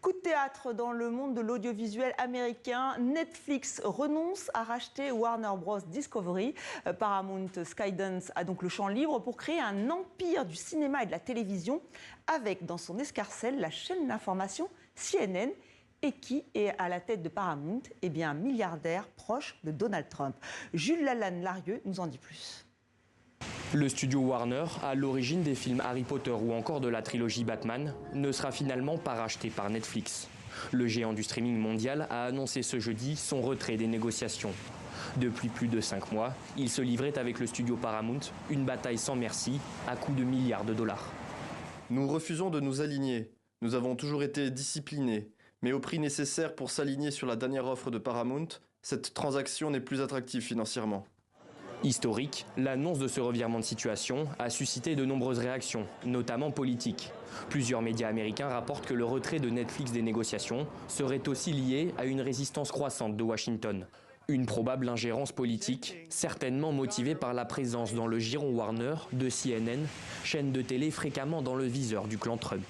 Coup de théâtre dans le monde de l'audiovisuel américain. Netflix renonce à racheter Warner Bros. Discovery. Paramount Skydance a donc le champ libre pour créer un empire du cinéma et de la télévision avec dans son escarcelle la chaîne d'information CNN. Et qui est à la tête de Paramount? Eh bien, un milliardaire proche de Donald Trump. Jules Lalanne-Larieux nous en dit plus. Le studio Warner, à l'origine des films Harry Potter ou encore de la trilogie Batman, ne sera finalement pas racheté par Netflix. Le géant du streaming mondial a annoncé ce jeudi son retrait des négociations. Depuis plus de 5 mois, il se livrait avec le studio Paramount une bataille sans merci à coups de milliards de dollars. Nous refusons de nous aligner. Nous avons toujours été disciplinés. Mais au prix nécessaire pour s'aligner sur la dernière offre de Paramount, cette transaction n'est plus attractive financièrement. Historique, l'annonce de ce revirement de situation a suscité de nombreuses réactions, notamment politiques. Plusieurs médias américains rapportent que le retrait de Netflix des négociations serait aussi lié à une résistance croissante de Washington. Une probable ingérence politique, certainement motivée par la présence dans le giron Warner de CNN, chaîne de télé fréquemment dans le viseur du clan Trump.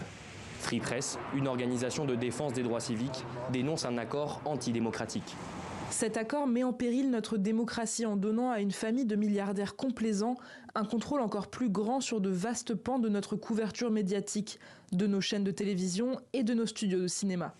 Free Press, une organisation de défense des droits civiques, dénonce un accord antidémocratique. Cet accord met en péril notre démocratie en donnant à une famille de milliardaires complaisants un contrôle encore plus grand sur de vastes pans de notre couverture médiatique, de nos chaînes de télévision et de nos studios de cinéma.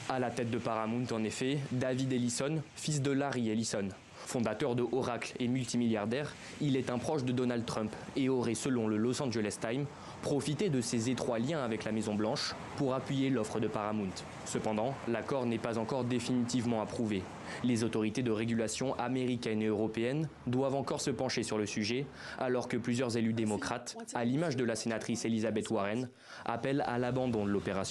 À la tête de Paramount, en effet, David Ellison, fils de Larry Ellison. Fondateur de Oracle et multimilliardaire, il est un proche de Donald Trump et aurait, selon le Los Angeles Times, profité de ses étroits liens avec la Maison-Blanche pour appuyer l'offre de Paramount. Cependant, l'accord n'est pas encore définitivement approuvé. Les autorités de régulation américaines et européennes doivent encore se pencher sur le sujet, alors que plusieurs élus démocrates, à l'image de la sénatrice Elizabeth Warren, appellent à l'abandon de l'opération.